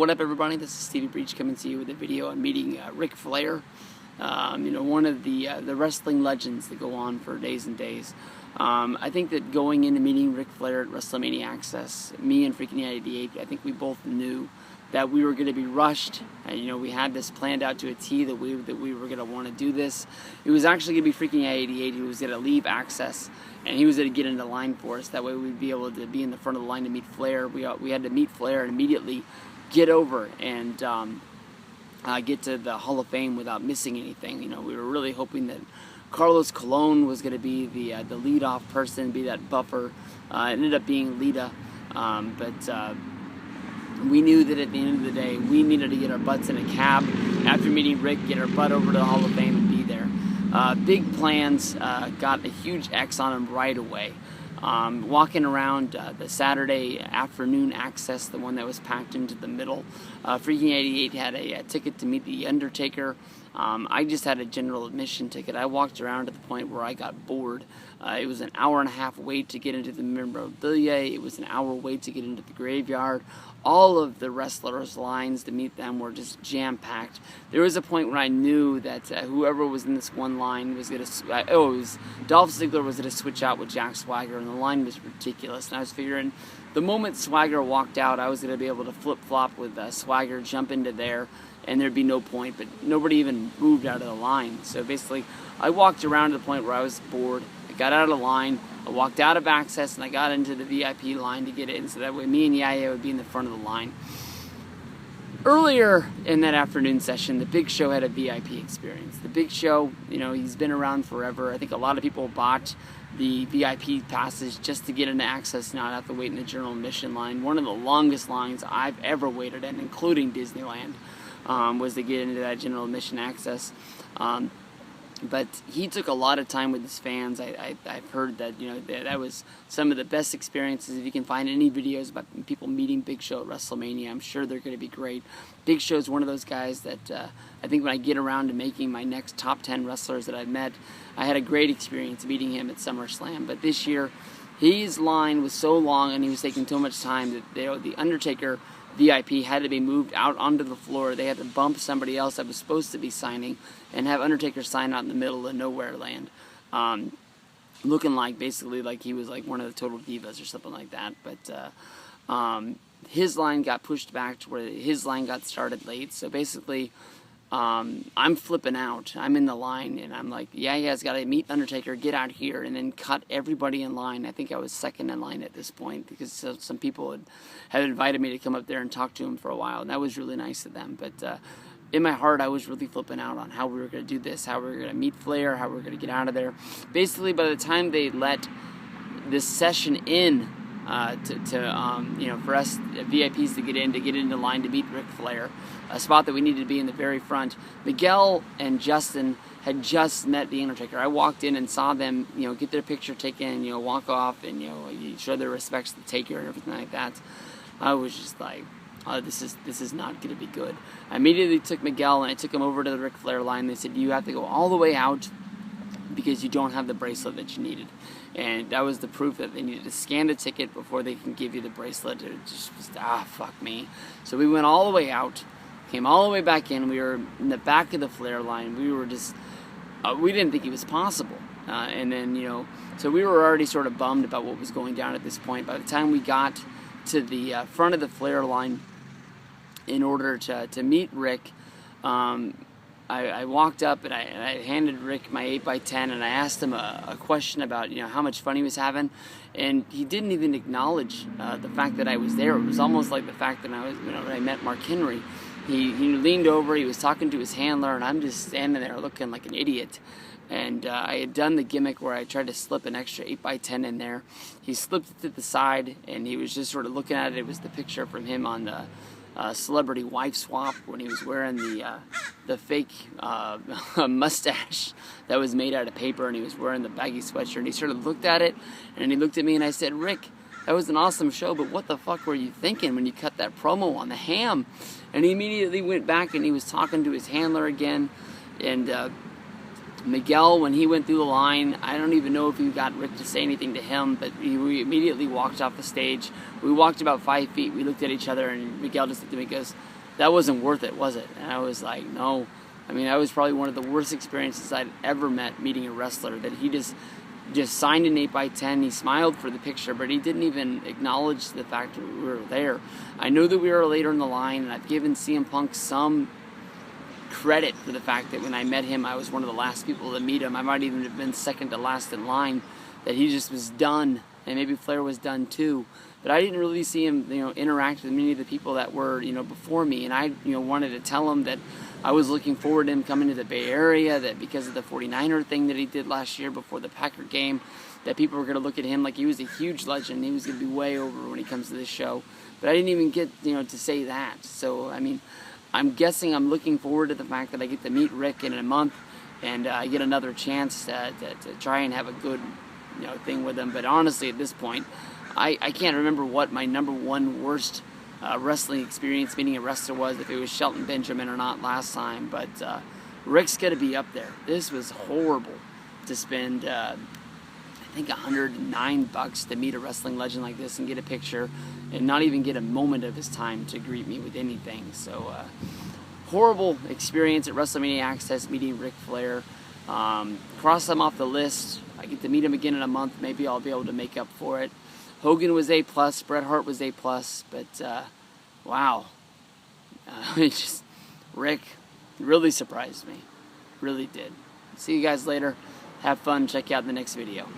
What up, everybody? This is Stevie Breach coming to you with a video on meeting Ric Flair. One of the wrestling legends that go on for days and days. I think that going into meeting Ric Flair at WrestleMania Access, me and freaking 88, I think we both knew that we were going to be rushed. We had this planned out to a T that we were going to want to do this. It was actually going to be freaking 88 who was going to leave Access, and he was going to get into line for us. That way we'd be able to be in the front of the line to meet Flair. We had to meet Flair and immediately get over and get to the Hall of Fame without missing anything. We were really hoping that Carlos Colon was going to be the lead-off person, be that buffer. It ended up being Lita, but we knew that at the end of the day, we needed to get our butts in a cab after meeting Rick, get our butt over to the Hall of Fame and be there. Big plans, got a huge X on him right away. Walking around the Saturday afternoon Access, the one that was packed into the middle, freaking 88 had a ticket to meet The Undertaker. I just had a general admission ticket. I walked around to the point where I got bored. It was an hour and a half wait to get into the memorabilia. It was an hour wait to get into the graveyard. All of the wrestlers' lines to meet them were just jam-packed. There was a point where I knew that whoever was in this one line was going to... Dolph Ziggler was going to switch out with Jack Swagger, and the line was ridiculous. And I was figuring the moment Swagger walked out, I was going to be able to flip-flop with Swagger, jump into there, and there'd be no point. But nobody even moved out of the line. So basically, I walked around to the point where I was bored. I got out of the line. I walked out of Access and I got into the VIP line to get in, so that way me and Yaya would be in the front of the line. Earlier in that afternoon session, the Big Show had a VIP experience. The Big Show, he's been around forever. I think a lot of people bought the VIP passes just to get into Access, not have to wait in the general admission line. One of the longest lines I've ever waited in, including Disneyland, was to get into that general admission Access. But he took a lot of time with his fans. I've heard that that was some of the best experiences. If you can find any videos about people meeting Big Show at WrestleMania, I'm sure they're going to be great. Big Show is one of those guys that I think when I get around to making my next top 10 wrestlers that I've met, I had a great experience meeting him at SummerSlam. But this year, his line was so long and he was taking so much time that the Undertaker VIP had to be moved out onto the floor. They had to bump somebody else that was supposed to be signing and have Undertaker sign out in the middle of nowhere land. Looking basically like he was like one of the Total Divas or something like that. But his line got pushed back to where his line got started late. So basically, I'm flipping out. I'm in the line, and I'm like, yeah, you guys got to meet Undertaker, get out here, and then cut everybody in line. I think I was second in line at this point because some people had invited me to come up there and talk to him for a while, and that was really nice of them. But in my heart, I was really flipping out on how we were going to do this, how we were going to meet Flair, how we were going to get out of there. Basically, by the time they let this session in, for us VIPs to get into line to meet Ric Flair, a spot that we needed to be in the very front. Miguel and Justin had just met The Undertaker. I walked in and saw them, get their picture taken, walk off and, show their respects to the Taker and everything like that. I was just like, oh, this is not going to be good. I immediately took Miguel and I took him over to the Ric Flair line. They said, you have to go all the way out because you don't have the bracelet that you needed. And that was the proof that they needed to scan the ticket before they can give you the bracelet. It just was, fuck me. So we went all the way out, came all the way back in. We were in the back of the Flair line. We were just, we didn't think it was possible. And then, so we were already sort of bummed about what was going down at this point. By the time we got to the front of the Flair line in order to meet Rick, I walked up and I handed Rick my 8x10 and I asked him a question about how much fun he was having, and he didn't even acknowledge the fact that I was there. It was almost like the fact that I was when I met Mark Henry. He leaned over, he was talking to his handler, and I'm just standing there looking like an idiot. And I had done the gimmick where I tried to slip an extra 8x10 in there. He slipped it to the side and he was just sort of looking at it. It was the picture from him on the Celebrity Wife Swap when he was wearing the fake mustache that was made out of paper, and he was wearing the baggy sweatshirt, and he sort of looked at it and he looked at me and I said, Rick, that was an awesome show, but what the fuck were you thinking when you cut that promo on the ham? And he immediately went back and he was talking to his handler again, and Miguel, when he went through the line, I don't even know if he got Rick to say anything to him, but we immediately walked off the stage. We walked about 5 feet. We looked at each other, and Miguel just looked at me and goes, "That wasn't worth it, was it?" And I was like, "No." I mean, that was probably one of the worst experiences I'd ever met, meeting a wrestler, that he just signed an 8x10. He smiled for the picture, but he didn't even acknowledge the fact that we were there. I know that we were later in the line, and I've given CM Punk some credit for the fact that when I met him, I was one of the last people to meet him. I might even have been second to last in line, that he just was done, and maybe Flair was done too. But I didn't really see him, interact with many of the people that were, before me, and I, wanted to tell him that I was looking forward to him coming to the Bay Area, that because of the 49er thing that he did last year before the Packer game, that people were going to look at him like he was a huge legend. He was going to be way over when he comes to this show. But I didn't even get, to say that. So, I mean, I'm guessing I'm looking forward to the fact that I get to meet Rick in a month, and I get another chance to try and have a good, thing with him. But honestly, at this point, I can't remember what my number one worst wrestling experience meeting a wrestler was, if it was Shelton Benjamin or not last time. But Rick's got to be up there. This was horrible to spend, I think, $109 to meet a wrestling legend like this and get a picture and not even get a moment of his time to greet me with anything. So, horrible experience at WrestleMania Access meeting Ric Flair. Cross him off the list. I get to meet him again in a month. Maybe I'll be able to make up for it. Hogan was A+, Bret Hart was A+, but wow. Rick really surprised me. Really did. See you guys later. Have fun. Check out the next video.